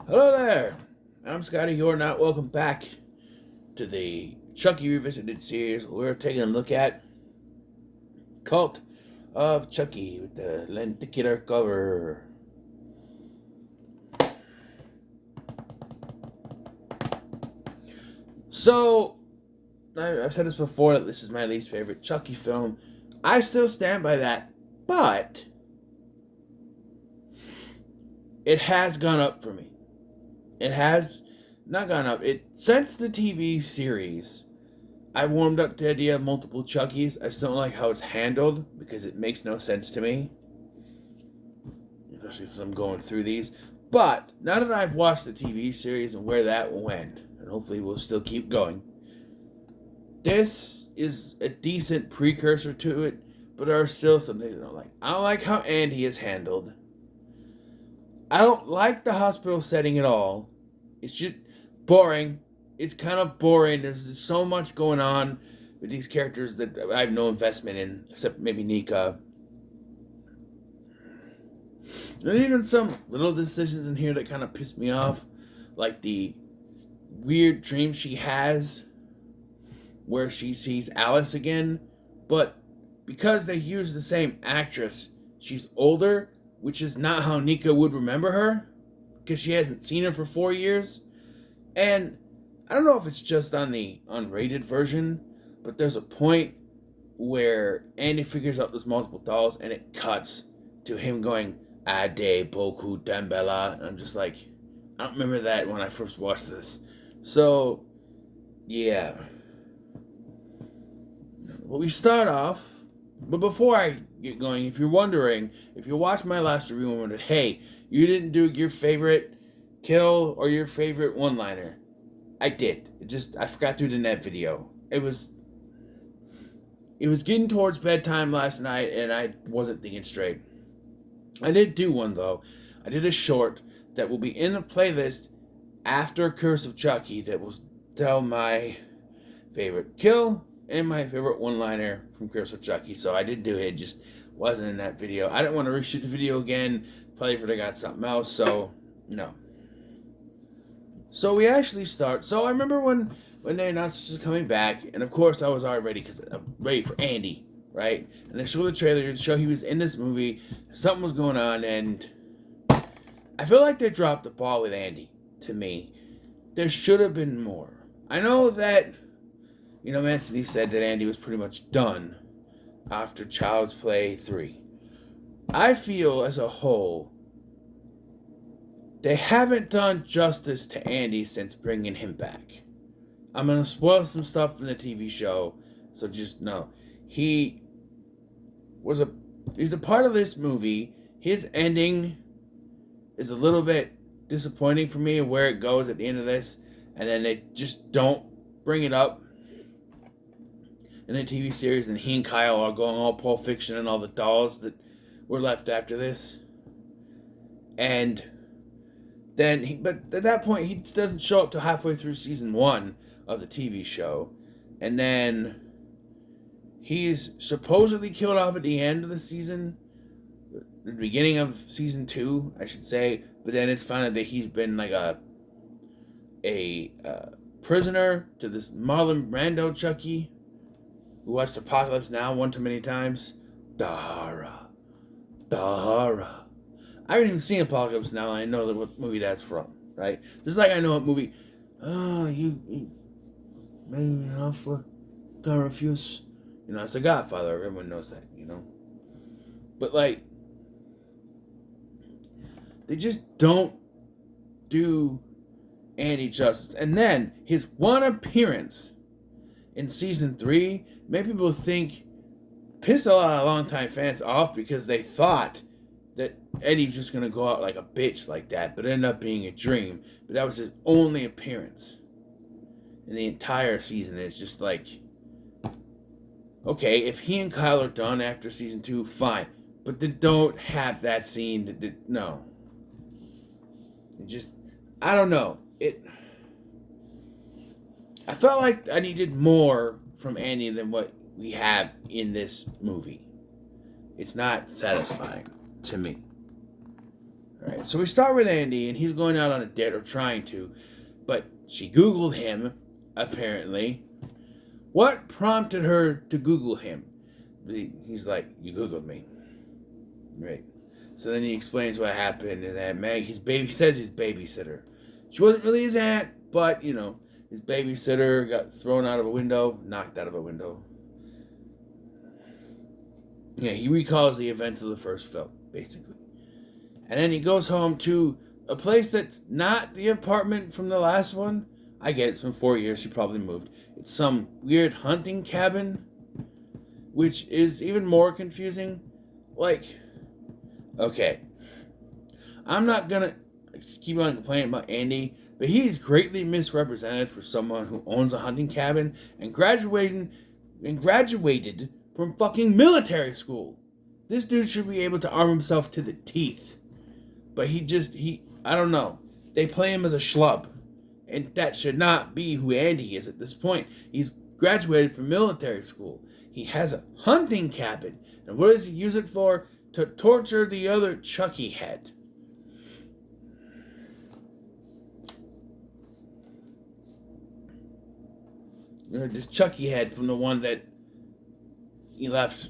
Hello there! I'm Scotty, you're not welcome back to the Chucky Revisited series. We're taking a look at Cult of Chucky with the lenticular cover. So, I've said this before that this is my least favorite Chucky film. I still stand by that, but it has gone up for me. It has not gone up. Since the TV series, I warmed up to the idea of multiple Chuckies. I still don't like how it's handled because it makes no sense to me, especially since I'm going through these. But now that I've watched the TV series and where that went, and hopefully we'll still keep going, this is a decent precursor to it, but there are still some things I don't like. I don't like how Andy is handled. I don't like the hospital setting at all. It's just boring. It's kind of boring. There's so much going on with these characters that I have no investment in, except maybe Nika. There's even some little decisions in here that kind of piss me off, like the weird dream she has where she sees Alice again, but because they use the same actress, she's older, which is not how Nika would remember her, because she hasn't seen her for 4 years. And I don't know if it's just on the unrated version, but there's a point where Andy figures out there's multiple dolls, and it cuts to him going, Ade Boku Dembella. And I'm just like, I don't remember that when I first watched this. So, yeah. Well, we start off, but before I get going, if you're wondering, if you watched my last review and wondered, hey, you didn't do your favorite kill or your favorite one-liner, I did. I forgot to do the net video. It was getting towards bedtime last night, and I wasn't thinking straight. I did do one, though. I did a short that will be in the playlist after Curse of Chucky that will tell my favorite kill and my favorite one-liner from Curse of Chucky. So I did do it, just wasn't in that video. I didn't want to reshoot the video again. Probably if I got something else, so no. So we actually start. So I remember when they announced she was coming back, and of course I was already ready because I'm ready for Andy, right? And they showed the trailer to show he was in this movie. Something was going on, and I feel like they dropped the ball with Andy. To me, there should have been more. I know that, Mancini said that Andy was pretty much done after Child's Play 3. I feel as a whole, they haven't done justice to Andy since bringing him back. I'm going to spoil some stuff from the TV show, so just know. He's a part of this movie. His ending is a little bit disappointing for me of where it goes at the end of this, and then they just don't bring it up in the TV series, and he and Kyle are going all Pulp Fiction and all the dolls that were left after this. And then, but at that point, he doesn't show up till halfway through season 1 of the TV show. And then he's supposedly killed off at the end of the season, the beginning of season 2, I should say. But then it's found out that he's been like a prisoner to this Marlon Brando Chucky, who watched Apocalypse Now one too many times. Dara. I haven't even seen Apocalypse Now, and I know what movie that's from, right? Just like I know what movie, you made me an offer, can't refuse. It's The Godfather, everyone knows that, But, like, they just don't do Andy justice. And then, his one appearance in season 3 made people pissed a lot of longtime fans off because they thought that Eddie was just going to go out like a bitch like that, but it ended up being a dream. But that was his only appearance in the entire season. It's just like, okay, if he and Kyle are done after season 2, fine. But they don't have that scene. No. I don't know. I felt like I needed more from Andy than what we have in this movie. It's not satisfying to me. All right, so we start with Andy, and he's going out on a date, or trying to, but she Googled him, apparently. What prompted her to Google him? He's like, you Googled me. Right. So then he explains what happened, and that Meg, he says his babysitter. She wasn't really his aunt, but, his babysitter got thrown out of a window, knocked out of a window. Yeah, he recalls the events of the first film, basically. And then he goes home to a place that's not the apartment from the last one. I get it, it's been 4 years, she probably moved. It's some weird hunting cabin, which is even more confusing. Like, okay, I'm not gonna keep on complaining about Andy, but he's greatly misrepresented for someone who owns a hunting cabin and graduated from fucking military school. This dude should be able to arm himself to the teeth. But I don't know. They play him as a schlub. And that should not be who Andy is at this point. He's graduated from military school. He has a hunting cabin. And what does he use it for? To torture the other Chucky head. This Chucky head from the one that he left,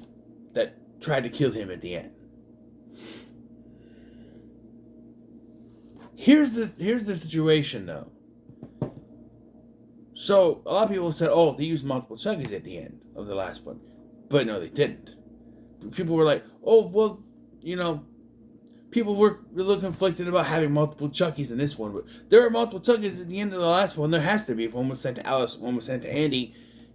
that tried to kill him at the end. Here's the situation, though. So, a lot of people said, oh, they used multiple Chuckies at the end of the last one. But no, they didn't. People were like, oh, well, people were a little conflicted about having multiple Chuckies in this one. But there are multiple Chuckies at the end of the last one. There has to be. If one was sent to Alice, one was sent to Andy.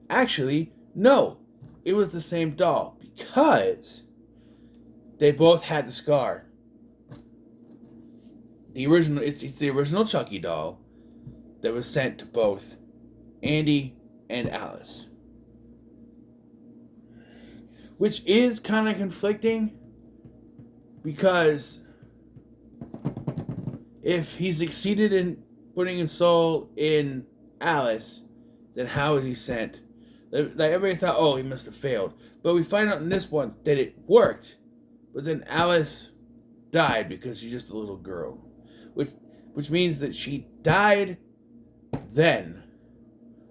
Actually, no. It was the same doll. Because they both had the scar. It's the original Chucky doll that was sent to both Andy and Alice. Which is kind of conflicting, because if he succeeded in putting his soul in Alice, then how is he sent? Like, everybody thought, oh, he must have failed. But we find out in this one that it worked. But then Alice died because she's just a little girl. Which means that she died then.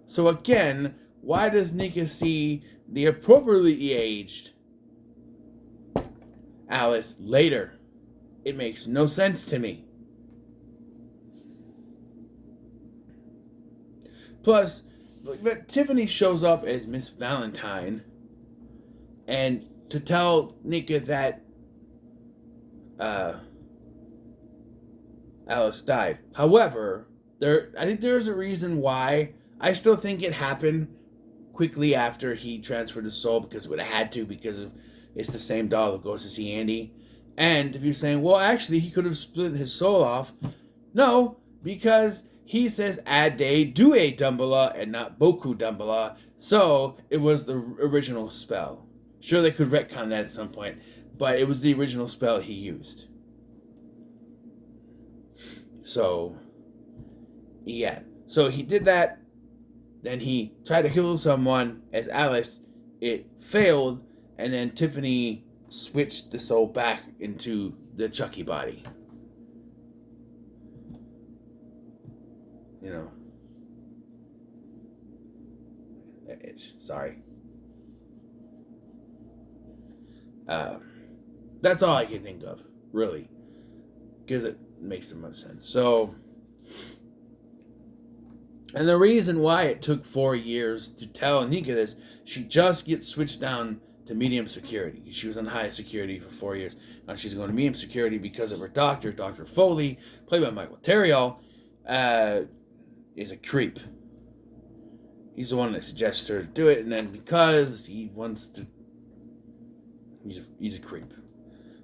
So again, why does Nika see the appropriately aged Alice later? It makes no sense to me. Plus, but Tiffany shows up as Miss Valentine, and to tell Nika that Alice died. However, I think there's a reason why. I still think it happened quickly after he transferred his soul, because it would have had to, because it's the same doll that goes to see Andy. And if you're saying, well, actually, he could have split his soul off. No, because he says Ade Due Dumbledore and not Boku Dumbledore. So it was the original spell. Sure, they could retcon that at some point, but it was the original spell he used. So, yeah. So he did that. Then he tried to kill someone as Alice. It failed. And then Tiffany switched the soul back into the Chucky body. Sorry. That's all I can think of, really. Because it makes so much sense. So, and the reason why it took 4 years to tell Nika this, she just gets switched down to medium security. She was on high security for 4 years. Now she's going to medium security because of her doctor, Dr. Foley, played by Michael Terriall, is a creep. He's the one that suggests her to do it, and then because he wants to, he's a creep.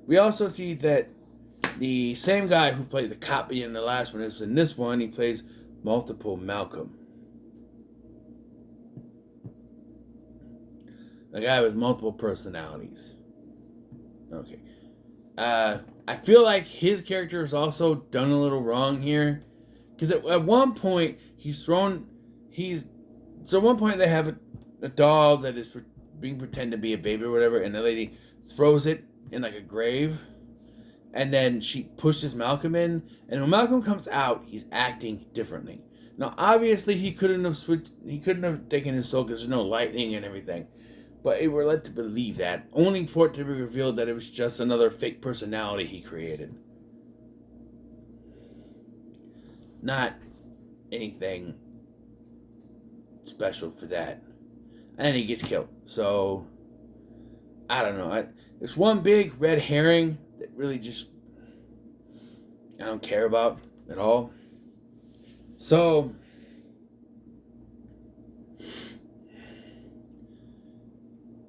We also see that the same guy who played the cop in the last one is in this one. He plays multiple Malcolm. A guy with multiple personalities. Okay. I feel like his character is also done a little wrong here. Because at one point, at one point they have a doll that is being pretended to be a baby or whatever, and the lady throws it in like a grave. And then she pushes Malcolm in, and when Malcolm comes out, he's acting differently. Now, obviously, he couldn't have switched. He couldn't have taken his soul because there's no lightning and everything. But we're led to believe that, only for it to be revealed that it was just another fake personality he created. Not anything special for that. And he gets killed. So, I don't know. There's one big red herring that really just I don't care about at all. So,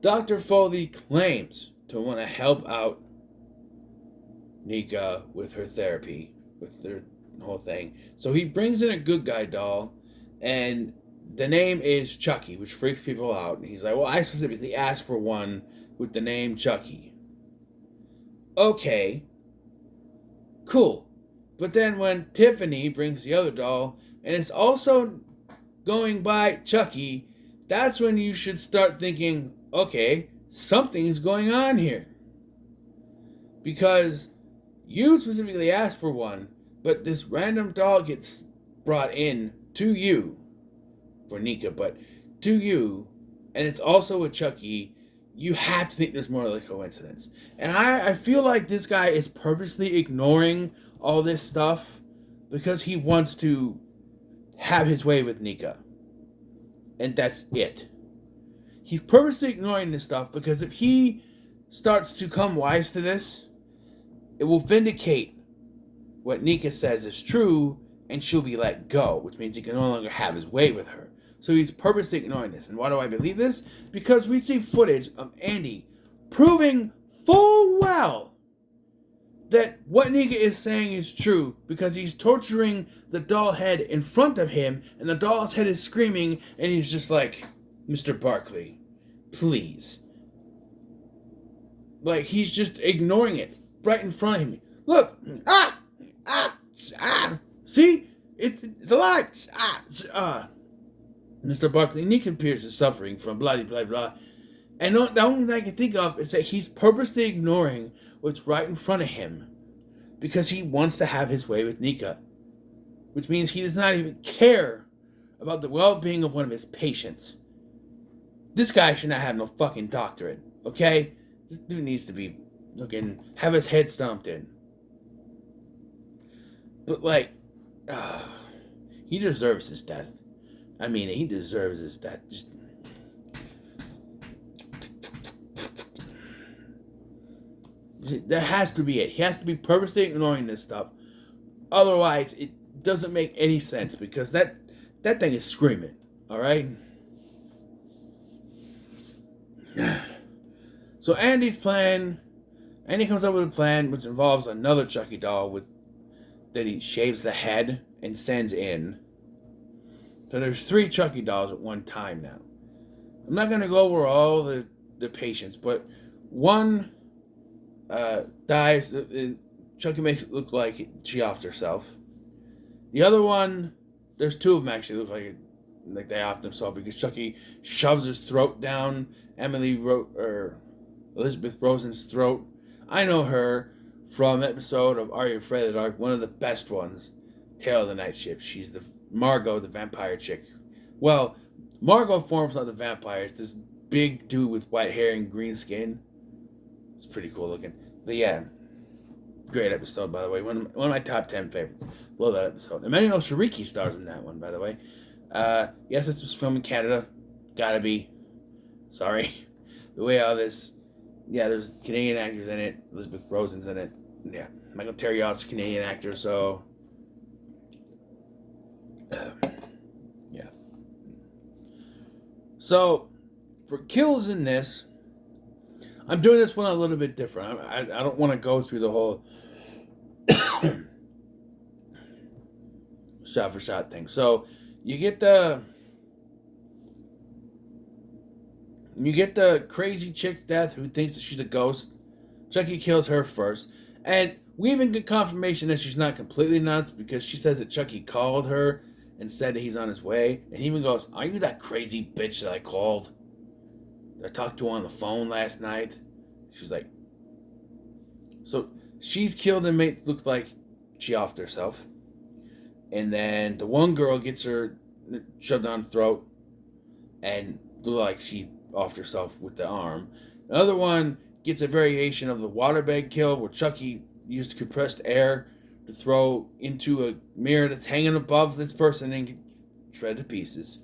Dr. Foley claims to want to help out Nika with her therapy, with their whole thing. So he brings in a good guy doll, and the name is Chucky, which freaks people out. And he's like, well, I specifically asked for one with the name Chucky. Okay, cool. But then when Tiffany brings the other doll, and it's also going by Chucky, that's when you should start thinking, okay, something's going on here. Because you specifically asked for one, but this random doll gets brought in to you, for Nika, but to you, and it's also a Chucky. You have to think there's more like a coincidence. And I feel like this guy is purposely ignoring all this stuff because he wants to have his way with Nika. And that's it. He's purposely ignoring this stuff because if he starts to come wise to this, it will vindicate what Nika says is true, and she'll be let go, which means he can no longer have his way with her. So he's purposely ignoring this. And why do I believe this? Because we see footage of Andy proving full well that what Nika is saying is true, because he's torturing the doll head in front of him, and the doll's head is screaming, and he's just like, Mr. Barkley, please. Like, he's just ignoring it right in front of him. Look, see? It's alive. Mr. Barkley, Nika Pierce is suffering from blah, blah, blah. And the only thing I can think of is that he's purposely ignoring what's right in front of him because he wants to have his way with Nika. Which means he does not even care about the well-being of one of his patients. This guy should not have no fucking doctorate, okay? This dude needs to be have his head stomped in. But, like, he deserves his death. I mean, he deserves his death. That has to be it. He has to be purposely ignoring this stuff. Otherwise, it doesn't make any sense because that thing is screaming. All right? So Andy comes up with a plan which involves another Chucky doll that he shaves the head and sends in. So there's 3 Chucky dolls at one time now. I'm not going to go over all the patients, but one dies. Chucky makes it look like she offed herself. The other one, there's 2 of them actually look like they offed themselves because Chucky shoves his throat down Elizabeth Rosen's throat. I know her from an episode of Are You Afraid of the Dark, one of the best ones, Tale of the Night Shift. She's the Margot, the vampire chick. Well, Margot forms like the vampire. It's this big dude with white hair and green skin. It's pretty cool looking. But yeah, great episode, by the way. One of my top 10 favorites. Love that episode. Emmanuel Shariki stars in that one, by the way. Yes, this was filmed in Canada. Gotta be. Sorry. The way all this... Yeah, there's Canadian actors in it. Elizabeth Rosen's in it. Yeah, Michael Terriot's a Canadian actor, so... yeah. So, for kills in this, I'm doing this one a little bit different. I don't want to go through the whole shot for shot thing. So, you get the crazy chick's death who thinks that she's a ghost. Chucky kills her first. And we even get confirmation that she's not completely nuts because she says that Chucky called her and said that he's on his way. And he even goes, are you that crazy bitch that I called? That I talked to on the phone last night? She's like... So She's killed and makes look like she offed herself. And then the one girl gets her shoved down the throat and look like she offed herself with the arm. Another one gets a variation of the waterbed kill where Chucky used compressed air to throw into a mirror that's hanging above this person and get shredded to pieces.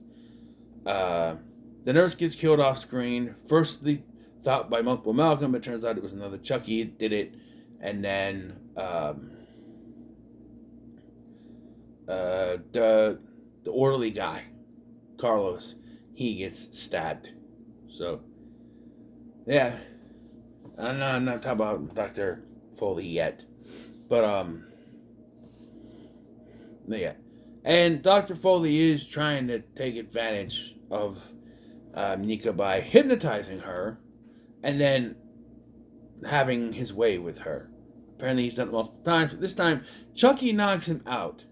The nurse gets killed off screen. Firstly thought by multiple Malcolm, but it turns out it was another Chucky that did it. And then the orderly guy, Carlos, he gets stabbed. So yeah, I'm not talking about Dr. Foley yet, but yeah, and Dr. Foley is trying to take advantage of Nika by hypnotizing her, and then having his way with her. Apparently, he's done it multiple times, but this time Chucky knocks him out.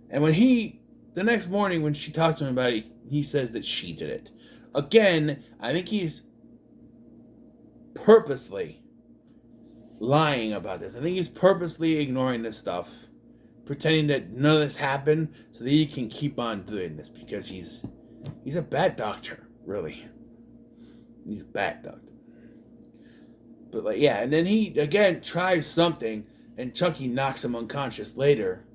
And when the next morning when she talks to him about it, he says that she did it. Again, I think he's purposely lying about this. I think he's purposely ignoring this stuff, pretending that none of this happened so that he can keep on doing this because he's a bad doctor, really. He's a bad doctor. But like, yeah, and then he again tries something and Chucky knocks him unconscious later.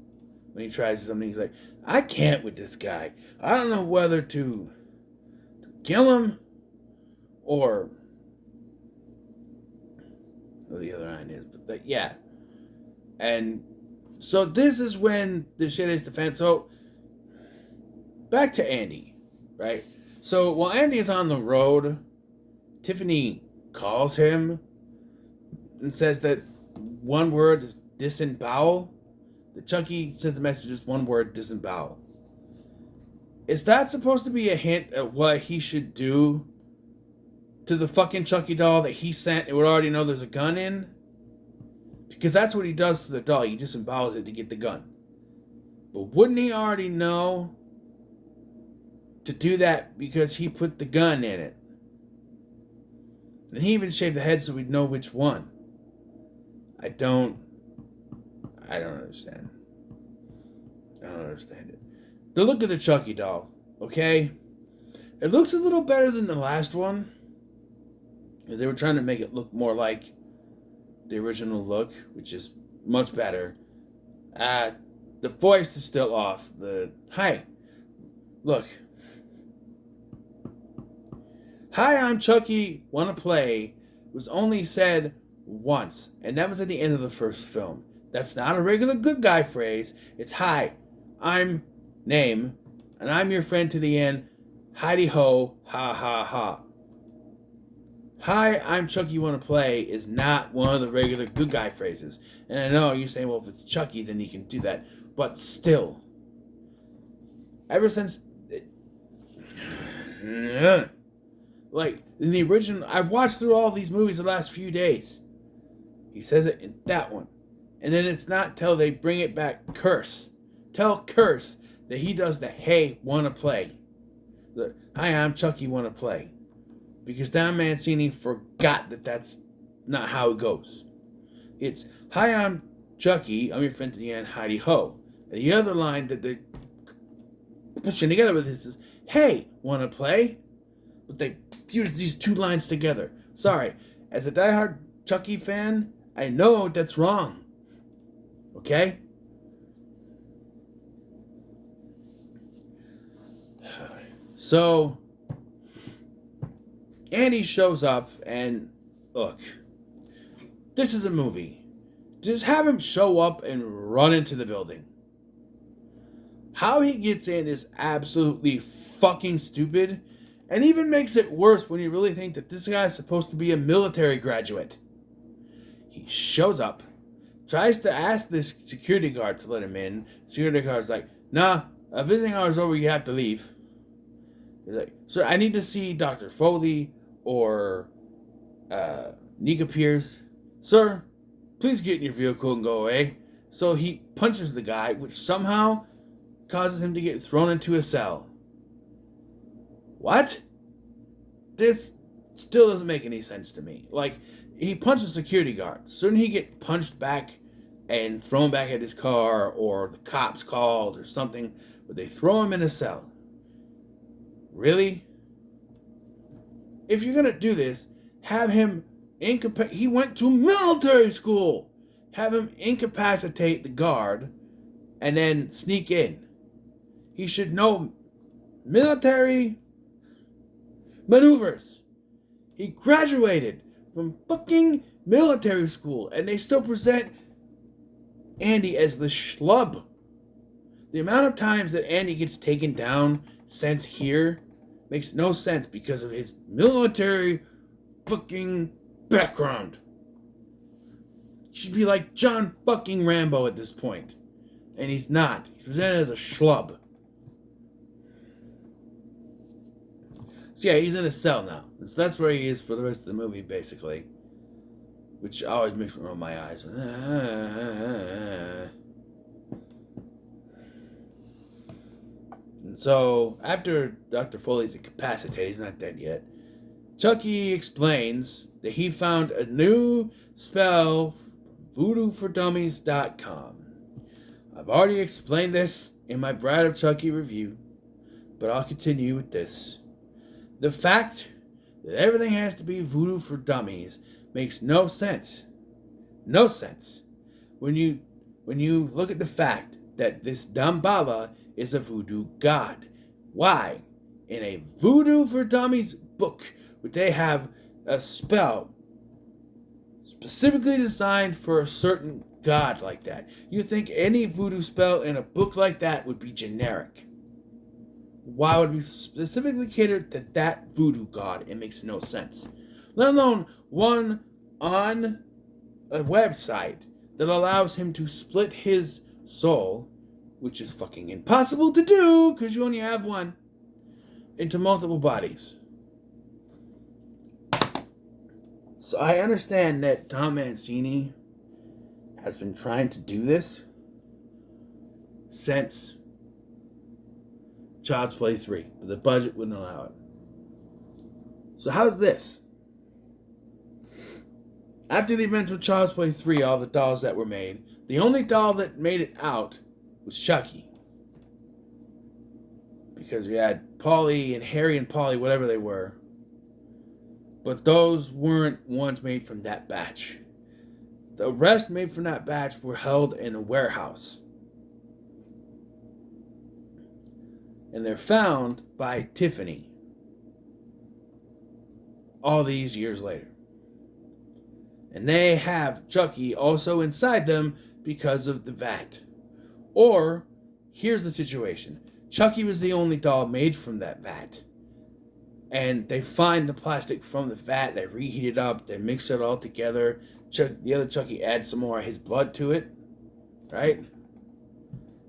When he tries something, he's like, I can't with this guy. I don't know whether to kill him or the other line is. But yeah. And so this is when the shit is the fan. So back to Andy, right? So while Andy is on the road, Tiffany calls him and says that one word is disembowel. The Chucky sends a message, just one word, disembowel. Is that supposed to be a hint at what he should do to the fucking Chucky doll that he sent and would already know there's a gun in? Because that's what he does to the doll. He disembowels it to get the gun. But wouldn't he already know to do that because he put the gun in it? And he even shaved the head so we'd know which one. I don't understand. I don't understand it. The look of the Chucky doll, okay? It looks a little better than the last one. Because they were trying to make it look more like the original look, which is much better. The voice is still off. Hi, look. Hi, I'm Chucky, wanna play, was only said once, and that was at the end of the first film. That's not a regular good guy phrase. It's hi, I'm name, and I'm your friend to the end. Heidi ho, ha ha ha. Hi, I'm Chucky, wanna play is not one of the regular good guy phrases. And I know you're saying, well, if it's Chucky, then he can do that. But still, ever since, like in the original, I've watched through all these movies the last few days. He says it in that one. And then it's not till they bring it back, Curse. Tell Curse that he does the hey, wanna play. Hi, I'm Chucky, wanna play. Because Don Mancini forgot that that's not how it goes. It's, hi, I'm Chucky, I'm your friend to the end, Heidi ho. And the other line that they're pushing together with this is, hey, wanna play? But they fuse these two lines together. Sorry, as a diehard Chucky fan, I know that's wrong. Okay? So, Andy shows up and, look, this is a movie. Just have him show up and run into the building. How he gets in is absolutely fucking stupid, and even makes it worse when you really think that this guy is supposed to be a military graduate. He shows up, tries to ask this security guard to let him in. Security guard's like, nah, visiting hours over, you have to leave. He's like, sir, I need to see Dr. Foley or Nika Pierce. Sir, please get in your vehicle and go away. So he punches the guy, which somehow causes him to get thrown into a cell. What? This still doesn't make any sense to me. Like, he punched a security guard. Shouldn't he get punched back and thrown back at his car, or the cops called or something? But they throw him in a cell. Really? If you're gonna do this, have him he went to military school. Have him incapacitate the guard and then sneak in. He should know military maneuvers. He graduated from fucking military school, and they still present Andy as the schlub. The amount of times that Andy gets taken down since here makes no sense because of his military fucking background. He should be like John fucking Rambo at this point. And he's not. He's presented as a schlub. So yeah, he's in a cell now. So that's where he is for the rest of the movie, basically. Which always makes me roll my eyes. And so, after Dr. Foley's incapacitated, he's not dead yet, Chucky explains that he found a new spell, voodooForDummies.com. I've already explained this in my Bride of Chucky review, but I'll continue with this. The fact that everything has to be voodoo for dummies makes no sense. No sense. When you look at the fact that this Damballa is a voodoo god. Why? In a Voodoo for Dummies book, would they have a spell specifically designed for a certain god like that? You think any voodoo spell in a book like that would be generic? Why would it be specifically catered to that voodoo god? It makes no sense. Let alone one on a website that allows him to split his soul, which is fucking impossible to do because you only have one, into multiple bodies. So I understand that Tom Mancini has been trying to do this since Child's Play 3, but the budget wouldn't allow it. So how's this? After the events of Child's Play 3, all the dolls that were made, the only doll that made it out was Chucky. Because we had Polly and Harry and Polly, whatever they were. But those weren't ones made from that batch. The rest made from that batch were held in a warehouse. And they're found by Tiffany all these years later. And they have Chucky also inside them because of the vat. Or, here's the situation. Chucky was the only doll made from that vat. And they find the plastic from the vat, they reheat it up, they mix it all together. The other Chucky adds some more of his blood to it. Right?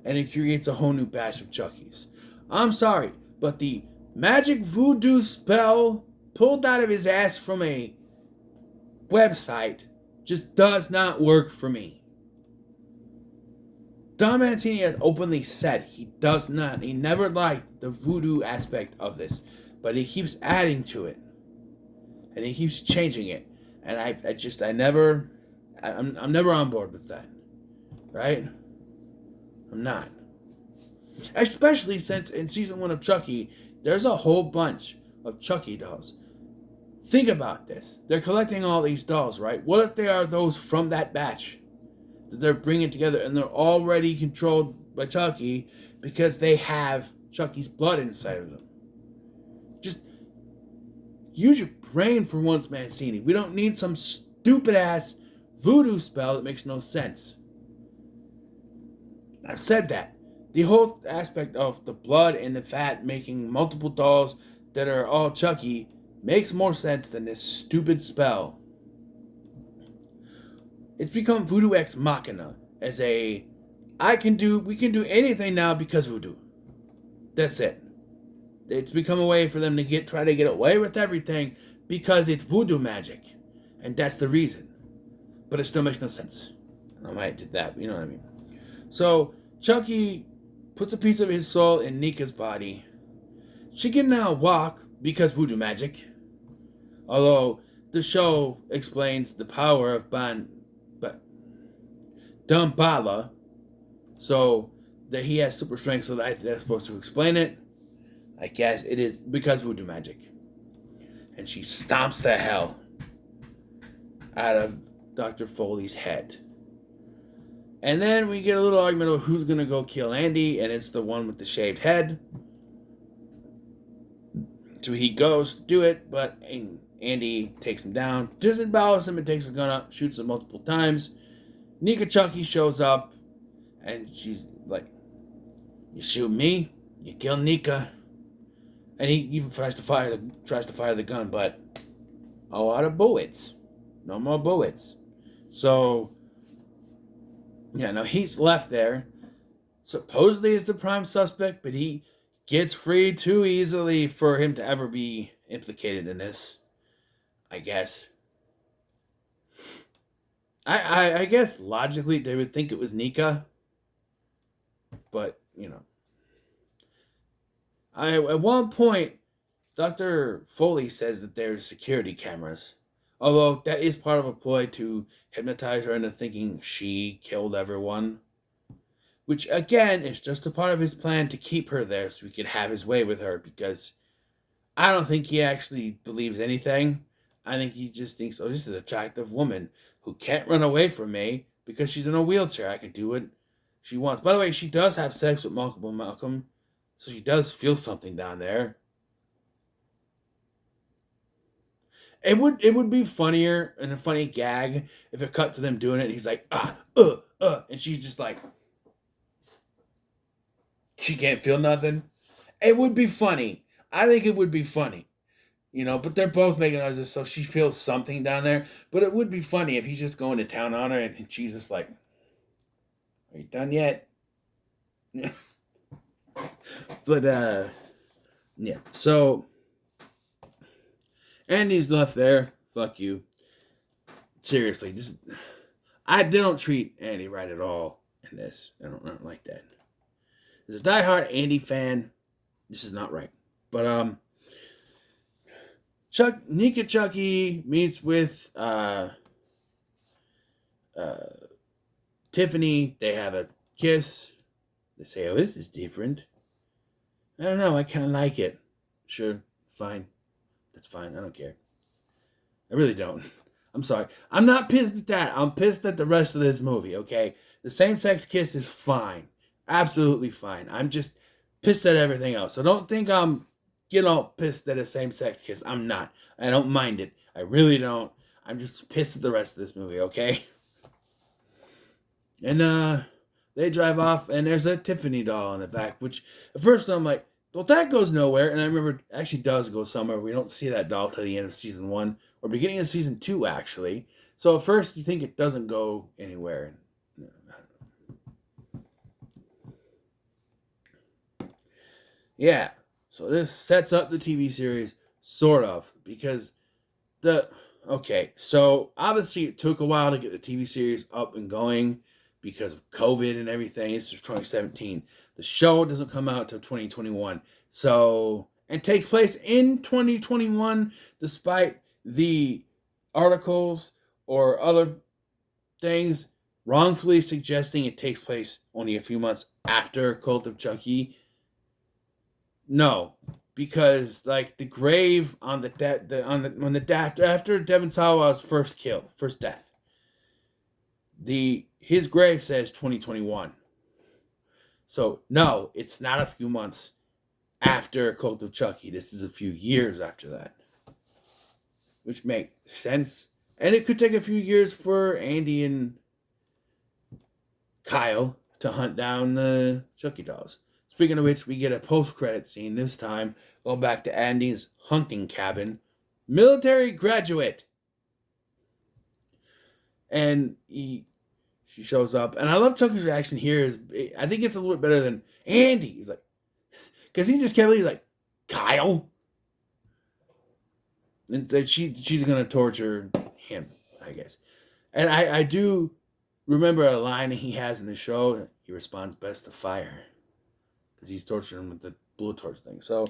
And it creates a whole new batch of Chuckies. I'm sorry, but the magic voodoo spell pulled out of his ass from a website just does not work for me. Don Mancini has openly said he does not, he never liked the voodoo aspect of this, but he keeps adding to it, and he keeps changing it, and I'm never on board with that, right? I'm not. Especially since in season 1 of Chucky, there's a whole bunch of Chucky dolls. Think about this. They're collecting all these dolls, right? What if they are those from that batch that they're bringing together and they're already controlled by Chucky because they have Chucky's blood inside of them? Just use your brain for once, Mancini. We don't need some stupid-ass voodoo spell that makes no sense. I've said that. The whole aspect of the blood and the fat making multiple dolls that are all Chucky makes more sense than this stupid spell. It's become Voodoo Ex Machina as we can do anything now because voodoo. That's it. It's become a way for them to try to get away with everything because it's voodoo magic. And that's the reason. But it still makes no sense. I might do that, you know what I mean. So, Chucky puts a piece of his soul in Nika's body. She can now walk because voodoo magic. Although the show explains the power of Damballa, so that he has super strength. So that's supposed to explain it. I guess it is because voodoo magic, and she stomps the hell out of Dr. Foley's head. And then we get a little argument of who's gonna go kill Andy, and it's the one with the shaved head. So he goes to do it, but Andy takes him down, disembowels him, and takes the gun out, shoots him multiple times. Nika Chucky shows up, and she's like, "You shoot me, you kill Nika." And he even tries to fire the gun, but out of bullets, no more bullets. So yeah, no, he's left there. Supposedly is the prime suspect, but he gets free too easily for him to ever be implicated in this, I guess. I guess logically they would think it was Nika, but at one point Dr. Foley says that there's security cameras, although that is part of a ploy to hypnotize her into thinking she killed everyone. Which, again, is just a part of his plan to keep her there so he could have his way with her, because I don't think he actually believes anything. I think he just thinks, oh, this is an attractive woman who can't run away from me because she's in a wheelchair. I can do what she wants. By the way, she does have sex with Malcolm, so she does feel something down there. It would be funnier and a funny gag if it cut to them doing it and he's like, and she's just like, she can't feel nothing. It would be funny. I think it would be funny. But they're both making noises, so she feels something down there. But it would be funny if he's just going to town on her and she's just like, are you done yet? But, yeah. So, Andy's left there. Fuck you. Seriously, they don't treat Andy right at all in this. I don't like that. As a diehard Andy fan, this is not right. But Nika Chucky meets with Tiffany. They have a kiss. They say, "Oh, this is different." I don't know. I kind of like it. Sure, fine. That's fine. I don't care. I really don't. I'm sorry. I'm not pissed at that. I'm pissed at the rest of this movie. Okay, the same-sex kiss is fine. Absolutely fine. I'm just pissed at everything else. So don't think I'm, pissed at a same-sex kiss. I'm not. I don't mind it. I really don't. I'm just pissed at the rest of this movie, okay? And they drive off, and there's a Tiffany doll in the back, which at first I'm like, well, that goes nowhere. And I remember it actually does go somewhere. We don't see that doll till the end of season 1, or beginning of season 2, actually. So at first you think it doesn't go anywhere. Yeah, so this sets up the TV series, sort of, because so obviously it took a while to get the TV series up and going because of COVID and everything. It's just 2017. The show doesn't come out till 2021. So, it takes place in 2021, despite the articles or other things wrongfully suggesting it takes place only a few months after Cult of Chucky. No, because like the grave on after Devon Sawa's first death, his grave says 2021. So no, it's not a few months after Cult of Chucky. This is a few years after that, which makes sense. And it could take a few years for Andy and Kyle to hunt down the Chucky dolls. Speaking of which, we get a post-credit scene this time, going back to Andy's hunting cabin. Military graduate. And she shows up. And I love Chucky's reaction here. I think it's a little bit better than Andy. He's like, because he just can't believe, he's like, Kyle? And that she's going to torture him, I guess. And I do remember a line he has in the show. He responds best to fire. Because he's torturing him with the blowtorch thing. So,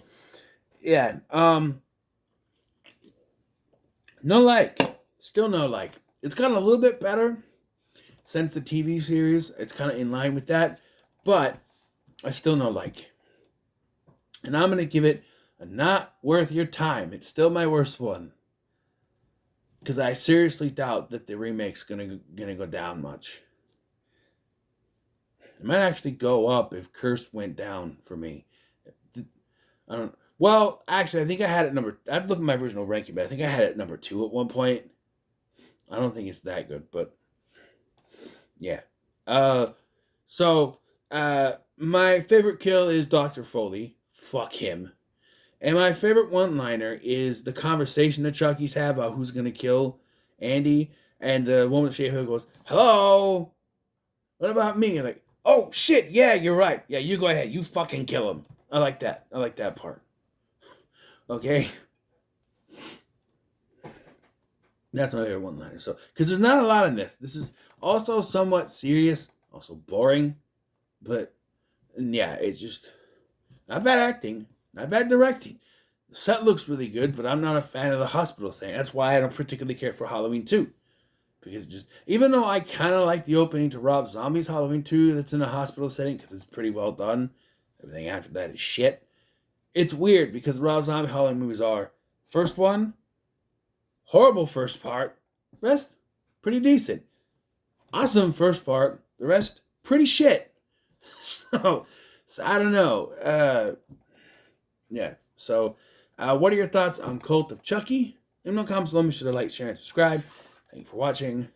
yeah. No like. Still no like. It's gotten a little bit better since the TV series. It's kind of in line with that. But I still no like. And I'm going to give it a not worth your time. It's still my worst one. Because I seriously doubt that the remake's gonna go down much. It might actually go up if Cursed went down for me. I don't. Well, actually, I think I had it number. I'd look at my original ranking, but I think I had it number 2 at one point. I don't think it's that good, but yeah. So my favorite kill is Dr. Foley. Fuck him. And my favorite one-liner is the conversation that Chucky's have about who's gonna kill Andy, and the woman with shaved head goes, "Hello, what about me?" And like, "Oh shit, yeah, you're right. Yeah, you go ahead. You fucking kill him." I like that. I like that part. Okay, that's my favorite one-liner. So, because there's not a lot in this. This is also somewhat serious, also boring, but yeah, it's just not bad acting, not bad directing. The set looks really good, but I'm not a fan of the hospital setting. That's why I don't particularly care for Halloween 2. Because just, even though I kind of like the opening to Rob Zombie's Halloween 2 that's in a hospital setting, because it's pretty well done, everything after that is shit. It's weird, because Rob Zombie Halloween movies are, first one, horrible first part, rest, pretty decent. Awesome first part, the rest, pretty shit. So I don't know. Yeah, so what are your thoughts on Cult of Chucky? In the comments below, be sure to like, share, and subscribe. Thank you for watching.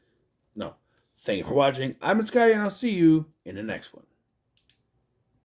No, thank you for watching. I'm Scotty, and I'll see you in the next one.